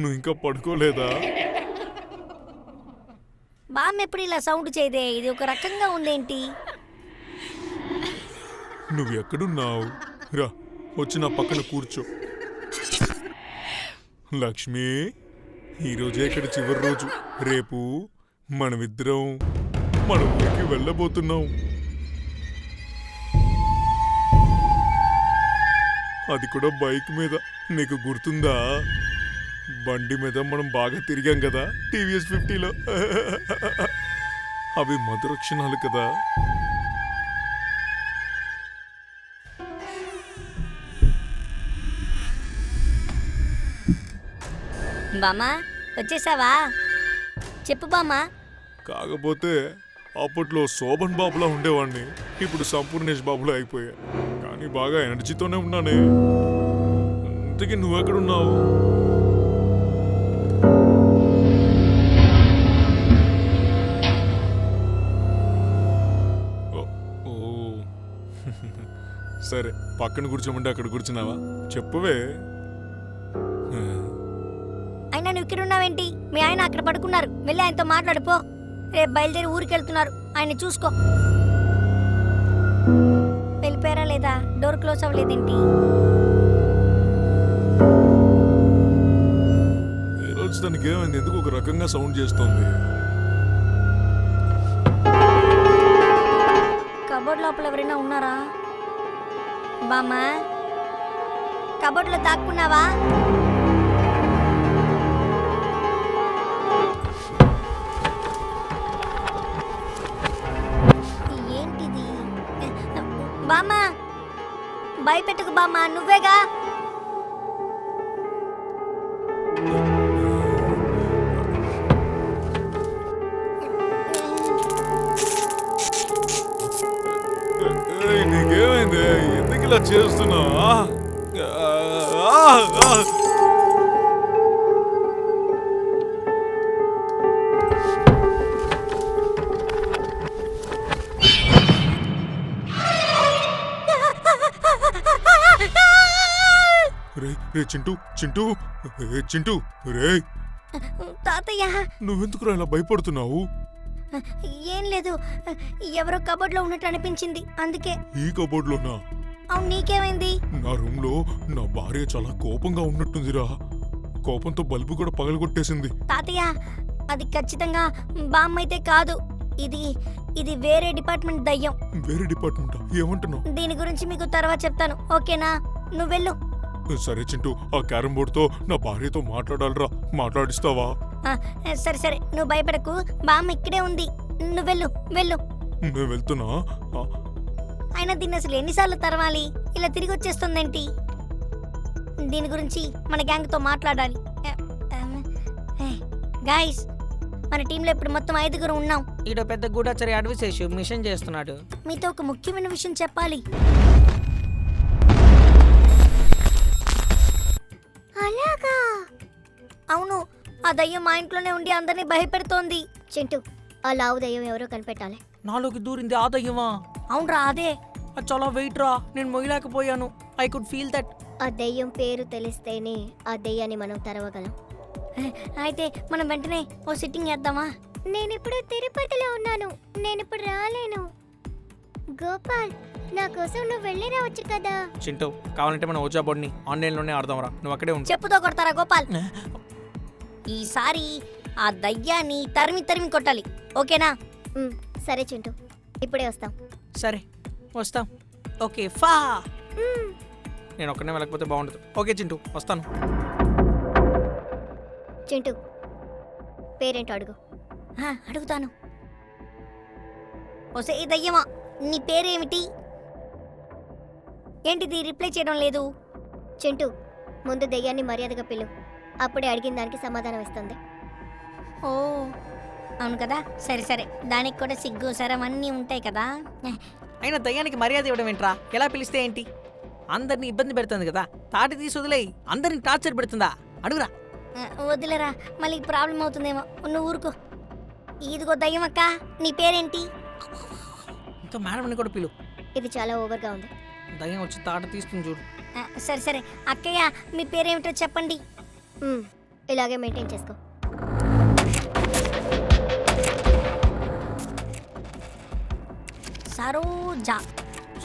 నువ్వు ఇంకా పడుకోలేదా? బామ్మ ఎప్పుడు ఇలా సౌండ్ చేయదే, ఇది ఒక రకంగా ఉందేంటి? నువ్వు ఎక్కడున్నావు? రా వచ్చి నా పక్కన కూర్చో. లక్ష్మి, ఈరోజే ఇక్కడ చివరి రోజు. రేపు మనమిద్దరం మన ఊరికి వెళ్ళబోతున్నాం. అది కూడా బైక్ మీద. నీకు గుర్తుందా? బండి మీద మనం బాగా తిరిగాం కదా టీవీఎస్ 50లో. అవి మధుర క్షణాలు కదా. బామ్మా వచ్చేసావా? చెప్పు బామ్మా. కాకపోతే అప్పట్లో శోభన్ బాబులా ఉండేవాడిని, ఇప్పుడు సంపూర్ణేష్ బాబులా అయిపోయా. కానీ బాగా ఎనర్జీతోనే ఉన్నానే. ఇంతకీ నువ్వెక్కడున్నావు? ఓ సరే, పక్కన కూర్చోమంటే అక్కడ కూర్చున్నావా? చెప్పువే. అయినా నువ్వు ఇక్కడ ఉన్నావేంటి? మీ ఆయన అక్కడ పడుకున్నారు, వెళ్ళి ఆయనతో మాట్లాడుపో. రేపు బయలుదేరి ఊరికి వెళ్తున్నారు, ఆయన చూసుకో. వెళ్ళిపోయారా లేదా? డోర్ క్లోజ్ అవ్వలేదేంటి? ఈరోజు తనకి ఏమైంది? ఎందుకు ఒక రకంగా సౌండ్ చేస్తోంది? కబోర్డ్ లోపల ఎవరైనా ఉన్నారా? బామ్మా, కబోర్డ్లో దాక్కున్నావా? ఏంటిది? బామ్మా, భయపెట్టుకు బామ్మా, నువ్వేగా. నీకేమైంది? ఎందుకు ఇలా చేస్తున్నావా? రే చింటూ, చింటూ, చింటూ, రే తాతయ్య, నువ్వెందుకురా ఇలా భయపడుతున్నావు? ఏం లేదు, ఎవరో కబోర్డ్లో ఉన్నట్టు అనిపించింది, అందుకే. ఈ కబోర్డ్లోనా? అవును, నీకేమైంది? నా రూమ్ లో నా భార్య చాలా కోపంగా ఉన్నట్టుందిరా. కోపంతో బల్బు కూడా పగలగొట్టేసింది. తాతయ్య, అది ఖచ్చితంగా బామ్మ అయితే కాదు. ఇది ఇది వేరే డిపార్ట్మెంట్ దయ్యం. వేరే డిపార్ట్మెంటా? ఏమంటున్నావు? దీని గురించి మీకు తర్వాత చెప్తాను, ఓకేనా? నువ్వు వెళ్ళు. సరే చింటూ, ఆ క్యారం బోర్డుతో నా భార్యతో మాట్లాడాలరా, మాట్లాడిస్తావా? ఆ, సరే సరే, నువ్వు భయపడకు, బామ్మ ఇక్కడే ఉంది. నువ్వు వెళ్ళు వెళ్ళు. నేను వెళ్తున్నా. అయినా దీన్ని అసలు ఎన్నిసార్లు తరవాలి? ఇలా తిరిగి వచ్చేస్తుందేంటి? దీని గురించి మన గ్యాంగ్తో మాట్లాడాలి. గాయస్, మన టీంలో ఇప్పుడు మొత్తం 5 ఉన్నాం. ఈడో పెద్ద గూఢాచారి అడ్వైస్ మిషన్ చేస్తున్నాడు. మీతో ఒక ముఖ్యమైన విషయం చెప్పాలి. అలాగా? అవును, ఆ దయ్యం మా ఇంట్లోనే ఉండి అందరినీ భయపెడుతోంది. చింటూ, ఆ లావు దయ్యం ఎవరో కనిపెట్టాలి. నాలోకి దూరింది ఆ దయ్యమా? అవునరా, అదే. అది చాలా వెయిట్ రా, నేను మొయ్యలేకపోయాను. I could feel that. ఆ దయ్యం పేరు తెలిస్తేనే ఆ దయ్యాన్ని మనం తరవగలం. అయితే మనం వెంటనే ఓ సిట్టింగ్ వేద్దామా? నేనిప్పుడు తిరుపతిలో ఉన్నాను, నేనిప్పుడు రాలేను. గోపాల్, నా కోసం నువ్వు వెళ్ళి రావచ్చు కదా. చింటూ, కావాలంటే మనం ఓజా బోర్డ్ని ఆన్లైన్లోనే ఆడదాంరా, నువ్వు అక్కడే ఉండు. చెప్పుతో కొడతారా గోపాల్? ఈసారి ఆ దయ్యాన్ని తరిమి తరిమి కొట్టాలి, ఓకేనా? సరే చింటూ, ఇప్పుడే వస్తాం. సరే వస్తాం. ఓకే ఫా. నేను ఒక్కనే వెళ్ళకపోతే బాగుండదు. ఓకే చింటూ, వస్తాను. చింటూ, పేరేంటో అడుగు. అడుగుతాను. ఓసే దయ్యమా, నీ పేరేమిటి? ఏంటిది రిప్లై చేయడం లేదు? చింటూ, ముందు దయ్యాన్ని మర్యాదగా పిలు, అప్పుడే అడిగిన దానికి సమాధానం ఇస్తుంది. ఓ అవును కదా, సరే సరే, దానికి కూడా సిగ్గు సరం అన్నీ ఉంటాయి కదా. అయినా దయ్యానికి మర్యాద ఇవ్వడం ఏంట్రా? ఎలా పిలిస్తే ఏంటి? అందరినీ ఇబ్బంది పెడుతుంది కదా, తాటి తీసి వదిలేయి. అందరిని టార్చర్ పెడుతుందా? అడుగురా. వదిలేరా, మళ్ళీ ప్రాబ్లం అవుతుందేమో, నువ్వు ఊరుకో. ఇదిగో దయ్యం అక్క, నీ పేరేంటి? ఇంకా మేడంని కూడా పిలు. ఇది చాలా ఓవర్గా ఉంది. దయ్యం వచ్చి తాట తీస్తుంది చూడు. సరే సరే, అక్కయ్య మీ పేరేమిటో చెప్పండి. ఇలాగే మెయింటైన్ చేసుకో. సరోజా.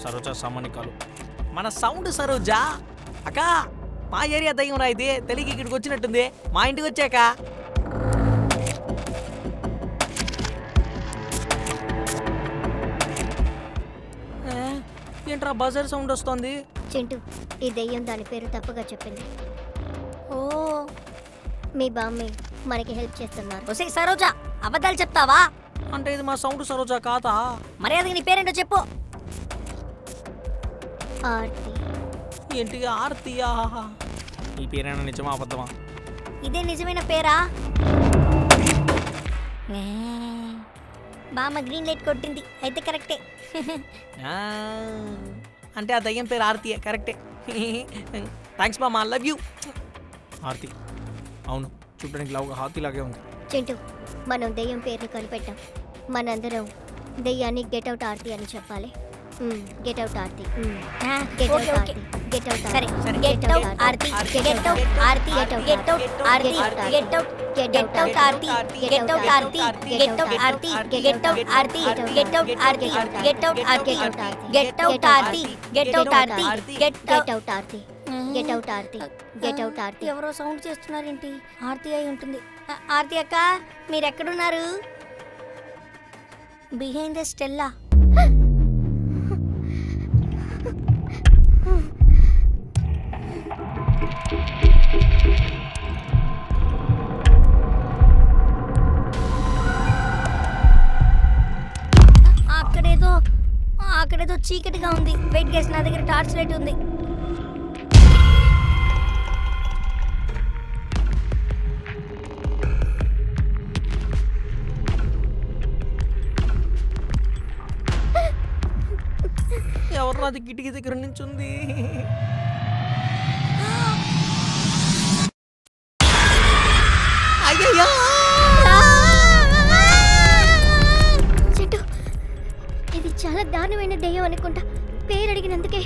సరోజా సామాన్య కాలు. మన సౌండ్ సరోజా. అక్క మా ఏరియా దయ్యం రా ఇది. తెలియక ఇక్కడికి వచ్చినట్టుంది. మా ఇంటికి వచ్చాక ఏంట్రా బజార్ సౌండ్ వస్తుంది? చింటూ, ఈ దెయ్యం దాని పేరు తప్పుగా చెప్పింది. ఓ, మీ బామ్మి మనకి హెల్ప్ చేస్తున్నారు. ఒసే సరోజా, అబద్ధాలు చెప్తావా? అంటే ఇది మా సౌండ్ సరోజా కాదా? మర్యాదగా నీ పేరేంటో చెప్పు. ఆర్తి. ఏంటి ఆర్తియా? ఈ పేరైనా నిజమా అబద్ధమా? ఇదే నిజమైన పేరా? బామ్మ గ్రీన్ లైట్ కొట్టింది, అయితే కరెక్టే. ఆ, అంటే ఆ దయ్యం పేరు ఆర్తియే, కరెక్టే. థ్యాంక్స్ మామ, లవ్ యూ. ఆర్తి. అవును, చూడడానికి లావుగా హాతీ లాగే ఉంది. చింటూ, మనం దెయ్యం పేరుని కనిపెట్టాం. మనందరం దెయ్యాన్ని గెట్ అవుట్ ఆర్తి అని చెప్పాలి. Get out Aarti. Get out okay, Aarti. Get out సరే, Aarti. Get out Aarti, get out Aarti, get out Aarti, get out, get out Aarti, get out Aarti, get out Aarti, get out Aarti, get out Aarti, get out Aarti, get out Aarti, get out Aarti, get get out Aarti. Get out Aarti. Get out Aarti. ఎవరో sound చేస్తున్నారేంటి? Aarti అయి ఉంటుంది. ఆర్తి అక్క, మీరు ఎక్కడున్నారు? Behind the Stella. అక్కడేదో చీకటిగా ఉంది. Wait gas, నా దగ్గర టార్చ్ లైట్ ఉంది. ఎవరు అది కిటికీ దగ్గర నించుంది? అయ్యయ్యో! చెట్టు, ఇది చాలా దారుణమైన దెయ్యం అనుకుంటా. పేరు అడిగినందుకే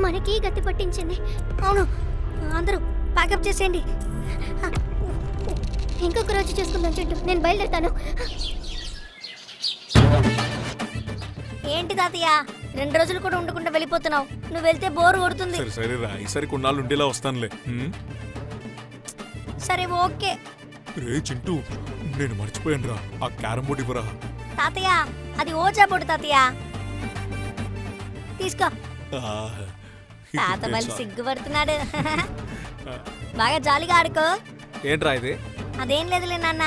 మనకి గతి పట్టించింది. అవును, అందరూ ప్యాకప్ చేసేయండి. ఇంకొక రోజు చేసుకుందాం చెట్టు, నేను బయలుదేరుతాను. ఏంటి తాతయ్య, 2 రోజులు కూడా ఉండకుండా వెళ్ళిపోతున్నావు? నువ్వు వెళ్తే బోర్ కొడుతుంది. సరే సరేరా, ఈసారి కొన్నాళ్ళు ఉండేలా వస్తానులే. సరే ఓకే. రే చింటూ, నేను మర్చిపోయాను రా, ఆ క్యారం బోర్డు ఇవ్వరా. తాతయ్య, అది ఓజా బోర్డు తాతయ్య. తీసుకో. ఇది తాత మళ్ళీ తెలుసా? సిగ్గుపడుతున్నాడు. బాగా జాలీగా ఆడుకో. ఏంట్రా ఇది? అదేం లేదులే నాన్న,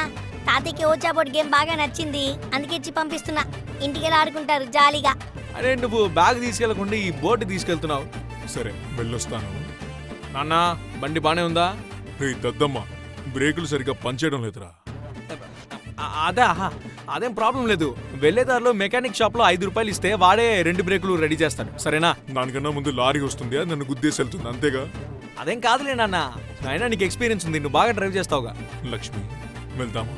తాతయ్యకి ఓజా బోర్డు గేమ్ బాగా నచ్చింది, అందుకే ఇచ్చి పంపిస్తున్నా. ఇంటికి వెళ్ళి ఆడుకుంటారు జాలీగా. అరే నువ్వు బ్యాగ్ తీసుకెళ్లకుండా ఈ బోర్డు తీసుకెళ్తున్నావు. సరే వెళ్ళొస్తాను. నాన్న, బండి బానే ఉందా? రే దద్దమ్మ, బ్రేకులు సరిగ్గా పనిచేయడం లేదురా. అదేం ప్రాబ్లం లేదు. వెళ్ళేదారిలో మెకానిక్ షాప్ లో 5 రూపాయలు ఇస్తే వాడే 2 బ్రేకులు రెడీ చేస్తాడు, సరేనా? దానికన్నా ముందు లారీ వస్తుంది, అది నన్ను గుద్దేసి వెళ్తుంది, అంతేగా. అదేం కాదులే నాన్న, అయినా నీకు ఎక్స్పీరియన్స్ ఉంది, నువ్వు బాగా డ్రైవ్ చేస్తావుగా. లక్ష్మి, వెళ్దామా?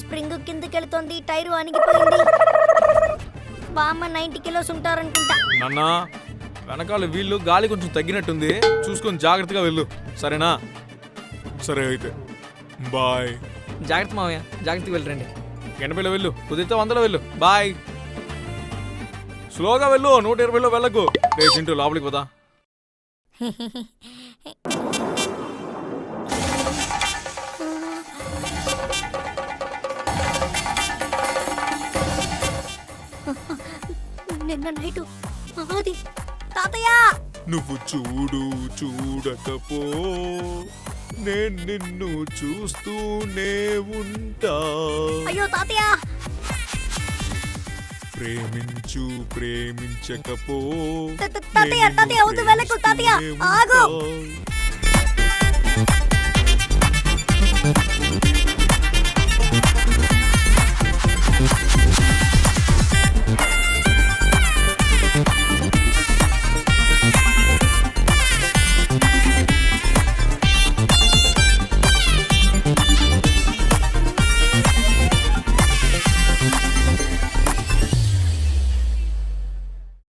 స్ప్రింగ్ కిందకెళ్తోంది, టైరు అణిగిపోయింది. బామ్మ 90 కిలోస్ ఉంటారనుకుంటా. నాన్న, వెనకాల వీళ్ళు గాలి కొంచెం తగ్గినట్టుంది, చూసుకొని జాగ్రత్తగా వెళ్ళు, సరేనా? సరే అయితే బాయ్. జాగ్రత్త మామయ్య, జాగ్రత్తగా వెళ్ళరండి. 80లో వెళ్ళు, కుదిరితే 100లో వెళ్ళు. బాయ్. స్లోగా వెళ్ళు, 120లో వెళ్ళకు. రే చింటూ, లోపలికి పోదా. నిన్న నైటు అది తాతయ్య. నువ్వు చూడు చూడకపో, నేను నిన్ను చూస్తూనే ఉంటా. అయ్యో తాతయ్య. ప్రేమించు ప్రేమించకపో, తాతయ్య, తాతయ్య, వద్దు, వెళ్ళకు తాతయ్య, ఆగు.